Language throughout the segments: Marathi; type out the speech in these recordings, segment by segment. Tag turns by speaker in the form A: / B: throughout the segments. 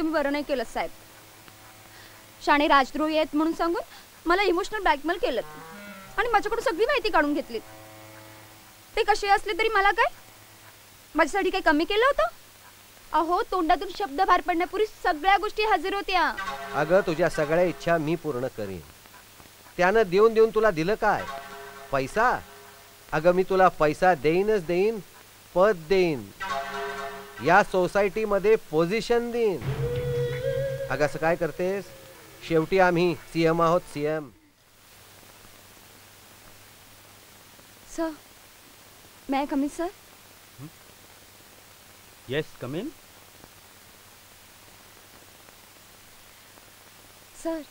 A: तुम्ही बरं नाही केलं साहेब. शाणे राजद्रोही आहेत म्हणून सांगून मला इमोशनल ब्लॅकमेल केलं आणि माझ्याकडून सगळी माहिती काढून घेतली. ते कसे असले तरी मला काय, माझ्यासाठी काही कमी केलं होतं? अहो, तोंडातून शब्द बाहेर पडण्यापूर्वी सगळ्या गोष्टी हजर होत्या.
B: अगं, तुझ्या सगळ्या इच्छा मी पूर्ण करीन. त्यानं देऊन देऊन तुला दिलं काय? पैसा? अगं, मी तुला पैसा देईनच देईन, पद देईन, या सोसायटीमध्ये पोझिशन देईन. अगं, असं काय करतेस? शेवटी आम्ही सीएम आहोत, CM.
A: Sir, may I come in, sir?
C: Yes, come in.
A: Sir,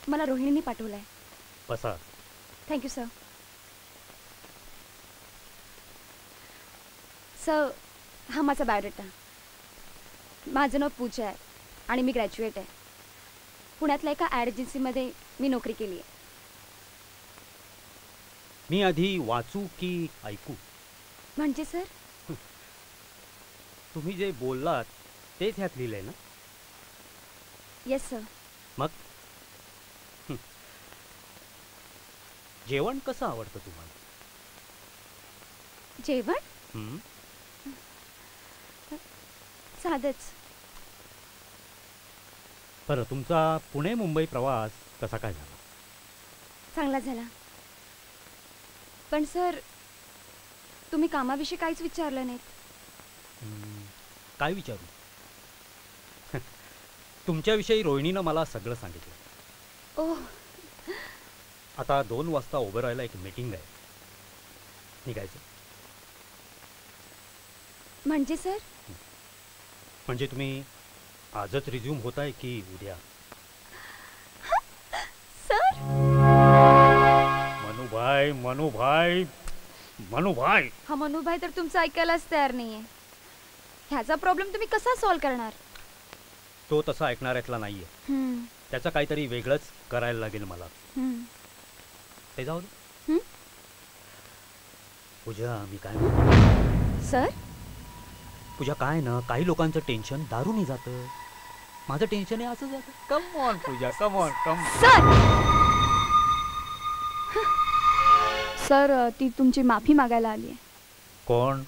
A: मला रोहिणीने पाठवलाय.
C: बसा.
A: Thank you sir. सर, हा माझा बायोडेटा. माझं नाव पूजा आहे आणि मी ग्रॅज्युएट आहे. पुण्यातल्या एका ॲड एजन्सीमध्ये मी नोकरी केली आहे.
C: मी आधी वाचू की ऐकू?
A: म्हणजे सर?
C: तुम्ही जे बोललात तेच ह्यात लिहिलंय ना?
A: Yes sir.
C: मग जेवण कसं आवडतं तुम्हाला?
A: जेवण साधंच.
C: बरं, तुमचा पुणे मुंबई प्रवास कसा काय झाला?
A: चांगला झाला. पण सर, तुम्ही कामाविषयी काहीच विचारलं नाहीत.
C: काय विचारू? तुमच्याविषयी रोहिणीनं मला सगळं सांगितलं.
A: ओह.
C: आता 2 वाजता ओबेरॉयला एक मीटिंग आहे, निघायचं.
A: म्हणजे सर?
C: म्हणजे तुम्ही आजच रिझ्यूम होताय की उद्या?
A: सर,
C: मनुभाई मनुभाई मनुभाई.
A: हा मनुभाई तर तुमचं ऐकायलाच तयार नाहीये. ह्याचा प्रॉब्लेम तुम्ही कसा सॉल्व करणार?
C: तो तसा ऐकणाऱ्यातला नाहीये. त्याचं काहीतरी वेगळंच करायला लागेल मला. ते जाऊ दे. पूजा, मी काय म्हणतो
A: सर?
C: पूजा, काय ना, काही लोकांचं टेन्शन दारूने जातं. माझं टेन्शन आहे असं जातं. Come on Pooja, come on, come.
A: Sir, ती तुमची माफी मागायला आली आहे.
D: कोण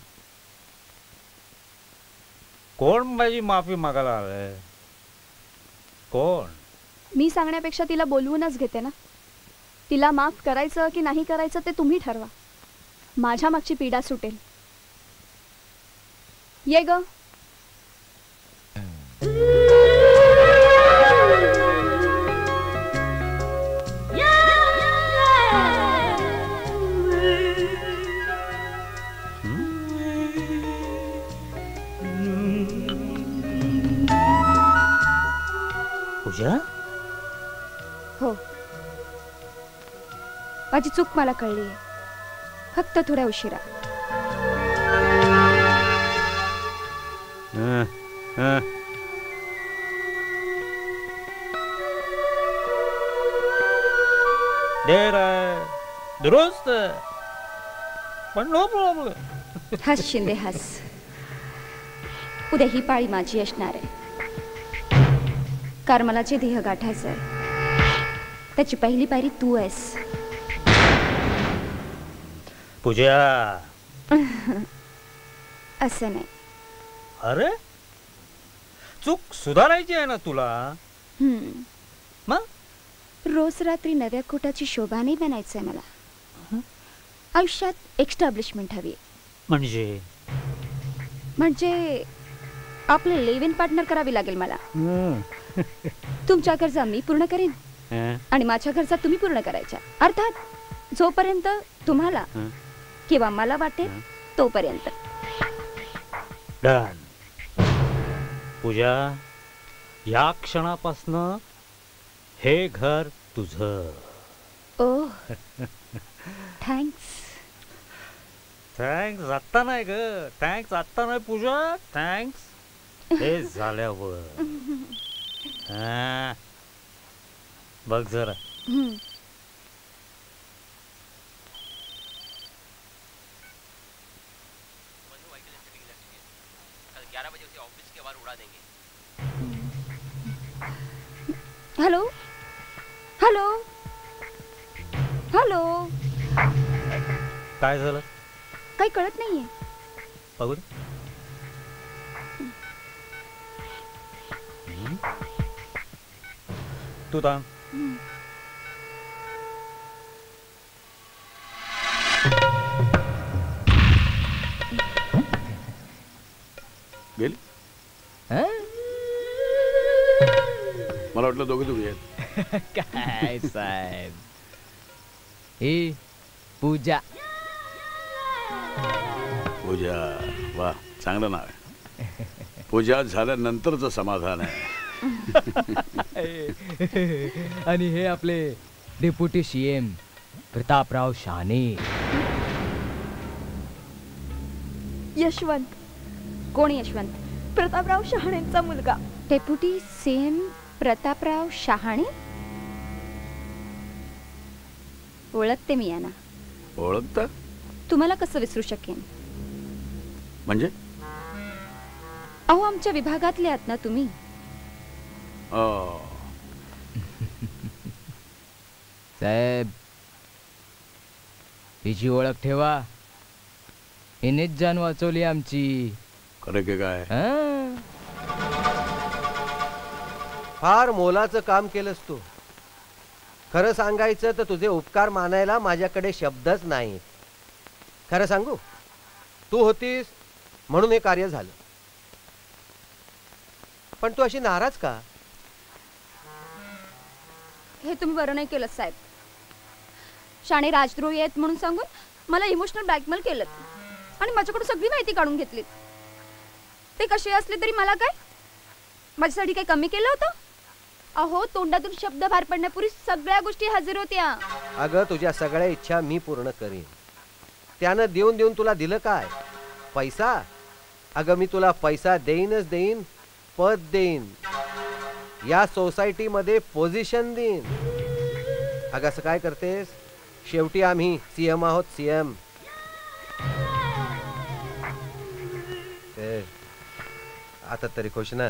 D: कोण माझी माफी मागायला आलंय? कोण?
A: मी सांगण्यापेक्षा तिला बोलवूनच घेते ना. तिला माफ करायचं की नाही करायचं ते तुम्ही ठरवा. माझ्या मागची पीडा सुटेल. ये ग.
D: पूजा?
A: हो, माझी चूक मला कळली आहे, फक्त थोड्या उशिरा.
D: देर आहे, दुरुस्त, पण नो प्रॉब्लेम.
A: हस शिंदे हस. उद्या ही पाळी माझी असणार आहे. कारण मला जे ध्येय गाठायचं आहे त्याची पहिली पायरी तू आहेस.
D: पूजा.
A: असं नाही.
D: अरे, चूक सुधारायची आहे ना तुला. मग
A: रोज रात्री नव्या कोटाची शोभा नाही बनायचंय मला. आयुष्यात एक्स्टॅब्लिशमेंट हवी. म्हणजे आपले लिव्ह इन पार्टनर करावी लागेल मला. तुमच्या गरजा मी पूर्ण करेन आणि माझ्या गरजा तुम्ही पूर्ण करायच्या. अर्थात जोपर्यंत तुम्हाला किंवा मला वाटेल तोपर्यंत.
D: डन. पूजा, या क्षणापासनं हे घर तुझं.
A: ओह, थँक्स.
D: थँक्स आत्ता नाही ग. थँक्स आत्ता नाही पूजा. थँक्स हे झाल्यावर. बघ जरा.
B: कल 11 बजे उसे ऑफिस के बाहर उड़ा देंगे.
A: Hello hello hello.
C: काय झालं
A: काही कळत नाहीये.
C: बघू दे. तू थांब.
E: गेली मला वाटलं दोघे दोघे आहेत.
F: काय साहेब, ही पूजा.
E: पूजा, वा चांगलं नाव आहे. पूजा झाल्यानंतरचं समाधान आहे.
F: आणि हे आपले डेप्युटी सीएम प्रतापराव शहाणे.
A: यशवंत. कोण यशवंत? प्रतापराव शहाणेंचा मुलगा. डेप्युटी सीएम प्रतापराव शहाणे. ओळखते मी यांना.
E: ओळखता
A: तुम्हाला कसं विसरू शकेन?
E: म्हणजे
A: अहो आमच्या विभागातले आहात ना तुम्ही.
F: साहेब, हिची ओळख ठेवा. हिनेच जान वाचवली आमची.
E: खरं की काय?
B: फार मोलाचं काम केलंस तू. खरं सांगायचं तर तुझे उपकार मानायला माझ्याकडे शब्दच नाहीत. खरं सांगू, तू होतीस म्हणून हे कार्य झालं. पण तू अशी नाराज का?
A: हे तुम्ही बरं नाही केलं साहेब. शाणे राजद्रोही आहेत म्हणून सांगून मला इमोशनल ब्लॅकमेल केलं आणि माझ्याकडून सगळी माहिती काढून घेतली. ते कसे असले तरी मला काय, माझ्यासाठी काही कमी केलं होतं? अहो तोंडातून शब्द बाहेर पडण्यापूर्वी सगळ्या गोष्टी हजर होत्या.
B: अगं तुझ्या सगळ्या इच्छा मी पूर्ण करीन. त्यानं देऊन देऊन तुला दिलं काय? पैसा? अगं मी तुला पैसा देईनच देईन, पद देईन, या सोसायटीमध्ये पोझिशन देईन. अगं असं काय करतेस? शेवटी आम्ही सीएम आहोत. सीएम. आता तरी खुश ना?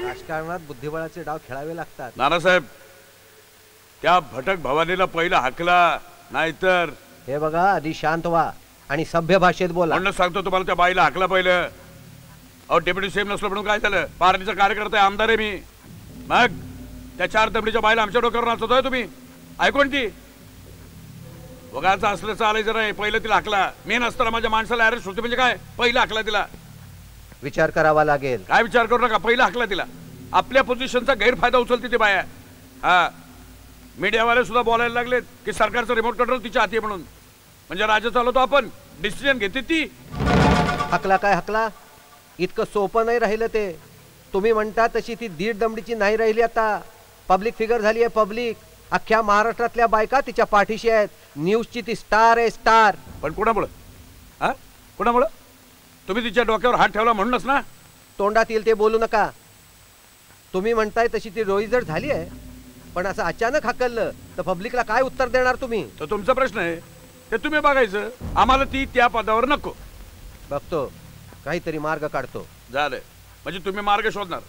B: राजकारणात बुद्धिबळाचे डाव खेळावे लागतात.
E: नानासाहेब, त्या भटक भवानीला पहिला हाकला, नाहीतर.
B: हे बघा, आधी शांत व्हा आणि सभ्य भाषेत बोला.
E: म्हणून सांगतो तुम्हाला, त्या बाईला हाकला पहिलं. अहो डेप्युटी सीएम नसलो म्हणून काय झालं? पार्टीचा कार्यकर्ता आहे, आमदार आहे मी. मग त्या 4 दमडीच्या बाईला आमच्या डोक्यावर नाचवतोय तुम्ही? ऐकून ती वगाचं असलं चालायचं नाही. पहिलं तिला हाकला. मी नसताना माझ्या माणसाला अरेस्ट होते म्हणजे काय? पहिला हाकला तिला.
B: विचार करावा लागेल.
E: काय विचार करू नका, पहिला हाकला तिला. आपल्या पोझिशनचा गैरफायदा उचलते ती बाया. हा, मीडियावाले सुद्धा बोलायला लागलेत की सरकारचं रिमोट कंट्रोल तिच्या हाती आहे म्हणून. म्हणजे राज्य चालवतो आपण, डिसिजन घेते ती.
B: हकला काय हकला? इतकं सोपं नाही राहिलं ते. तुम्ही म्हणता तशी ती 1.5 दमडीची नाही राहिली. आता पब्लिक फिगर झाली आहे. पब्लिक अख्ख्या महाराष्ट्रातल्या बायका तिच्या पाठीशी आहेत. न्यूजची ती स्टार आहे, स्टार.
E: पण कुणामुळं? हा, कुणामुळं? तुम्ही तिच्या डोक्यावर हात ठेवला म्हणूनच ना.
B: तोंडात येईल ते बोलू नका. तुम्ही म्हणताय तशी ती रोईजड झाली आहे, पण असं अचानक हाकललं तर पब्लिकला काय उत्तर देणार तुम्ही?
E: तो तुमचा प्रश्न आहे, ते तुम्ही बघायचं. आम्हाला ती त्या पदावर नको.
B: बघतो, काहीतरी मार्ग काढतो.
E: झालं म्हणजे तुम्ही मार्ग शोधणार.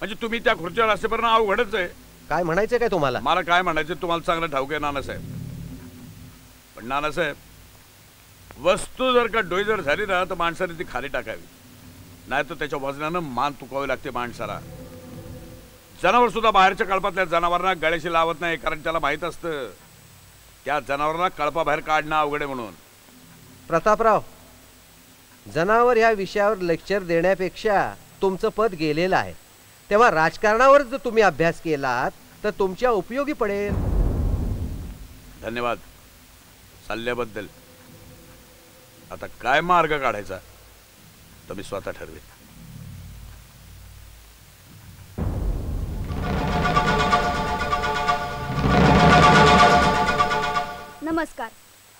E: म्हणजे तुम्ही त्या खुर्चीवर असेपर्यंत अवघडच आहे.
B: काय म्हणायचं काय तुम्हाला?
E: मला काय म्हणायचं तुम्हाला चांगलं ठाऊक आहे नानासाहेब. पण नानासाहेब, वस्तू जर का डोईजर झाली ना तर माणसाने ती खाली टाकावी, नाही तर त्याच्या वजनानं मान तुकावी लागते माणसाला. जनावर सुद्धा बाहेरच्या कळपातल्या जनावरांना गळ्याशी लावत नाही, कारण त्याला माहित असतं त्या जनावरांना कळपाबाहेर काढणं अवघड आहे म्हणून.
B: प्रतापराव, जनावर ह्या विषयावर लेक्चर देण्यापेक्षा तुमचं पद गेलेलं आहे. तेव्हा राजकारणावर जर तुम्ही अभ्यास केलात तर तुमच्या उपयोगी पडेल.
E: धन्यवाद सल्ल्याबद्दल. आता काय मार्ग काढायचा तर मी स्वतः ठरवेन.
A: नमस्कार.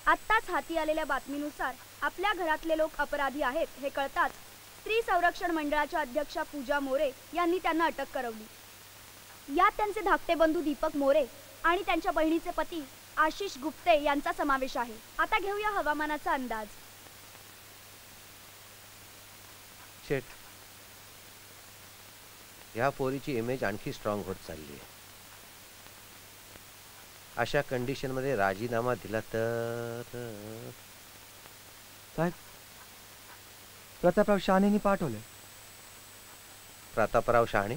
A: आत्ताच हाती आलेल्या बातमीनुसार आपल्या घरातले लोक अपराधी आहेत हे कळताच स्त्री संरक्षण मंडळाच्या अध्यक्षा पूजा मोरे यांनी त्यांना अटक करवली. यात त्यांचे धाकटे बंधू दीपक मोरे आणि त्यांच्या बहिणीचे पती आशिष गुप्ते यांचा समावेश आहे. आता घेऊया हवामानाचा अंदाज.
B: शेट, या पोरीची इमेज आणखी स्ट्रॉंग होत चालली आहे. अशा कंडिशन मध्ये राजीनामा दिला तर
G: साहेब, प्रतापराव शहाणेंनी पाठवले.
B: प्रतापराव शहाणे?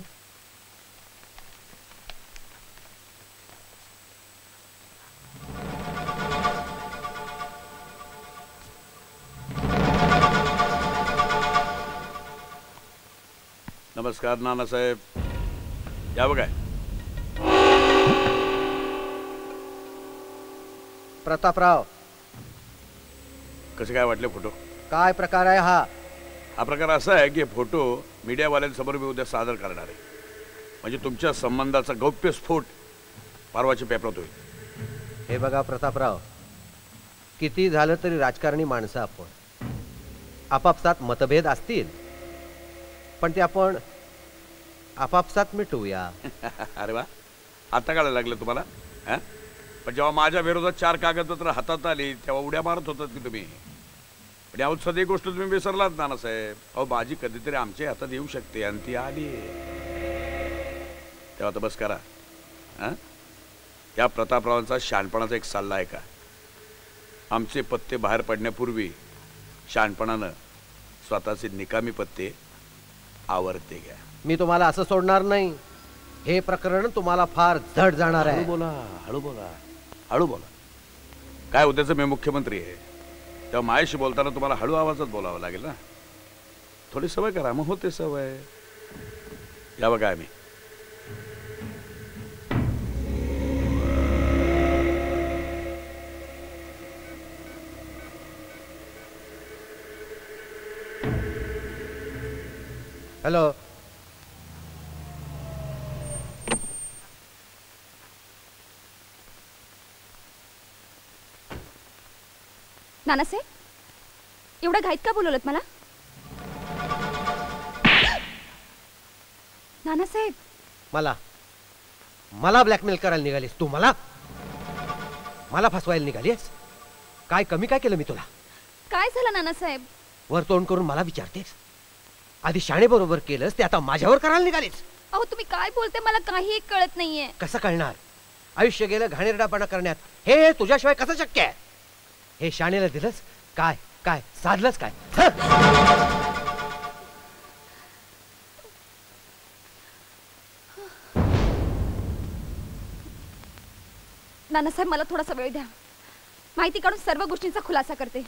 E: नमस्कार नानासाहेब, या बघा.
B: प्रतापराव,
E: कसे काय वाटले फोटो?
B: काय प्रकार आहे हा?
E: हा प्रकार असा आहे की फोटो मीडियावाल्यांसमोर मी उद्या सादर करणार आहे. म्हणजे तुमच्या संबंधाचा गौप्यस्फोट परवाच्या पेपरात होईल.
B: हे बघा प्रतापराव, किती झालं तरी राजकारणी माणसं आपण. आपापसात मतभेद असतील, पण ते आपण आपापसात मिटवूया.
E: अरे वा, आता कळायला लागलं तुम्हाला? हा? पण जेव्हा माझ्या विरोधात 4 कागदपत्र हातात आली तेव्हा उड्या मारत होतात की तुम्ही. पण यावर सध्या गोष्ट तुम्ही विसरलात नानासाहेब. अहो, बाजी कधीतरी आमच्या हातात येऊ शकते आणि ती आली. तेव्हा तर बस करा. हा? या प्रतापरावांचा शहाणपणाचा एक सल्ला आहे का? आमचे पत्ते बाहेर पडण्यापूर्वी शहाणपणानं स्वतःचे निकामी पत्ते आवर्ते घ्या.
B: मी तुम्हाला असं सोडणार नाही. हे प्रकरण तुम्हाला फार जड जाणार
E: हळू
B: आहे.
E: बोला, हळू बोला, हळू बोला. काय उद्याचं मी मुख्यमंत्री आहे, तेव्हा माझ्याशी बोलताना तुम्हाला हळू आवाजात बोलावं लागेल ना. थोडी सवय करा, मग होते सवय. या बघा आम्ही.
B: हॅलो,
A: नानासाहेब, एवढ्या घाईत का बोलवलत मला? नानासाहेब,
B: मला मला ब्लॅकमेल करायला निघालीस तू? मला फसवायला निघालीस? काय कमी काय केलं मी तुला?
A: काय झालं नानासाहेब?
B: वर तोंड करून मला विचारतेस? आधी शाणे बरोबर केलंस, ते आता माझ्यावर करायला निघालीस?
A: अहो, तुम्ही काय बोलते मला काही कळत नाहीये.
B: कसं कळणार? आयुष्य गेलं घाणेरडापणा करण्यात. हे तुझ्याशिवाय कसं शक्य आहे? हे शाणेला दिलंस काय? काय साधलंस काय?
A: नानासाहेब, मला थोडासा वेळ द्या. माहिती काढून सर्व गोष्टींचा खुलासा करते.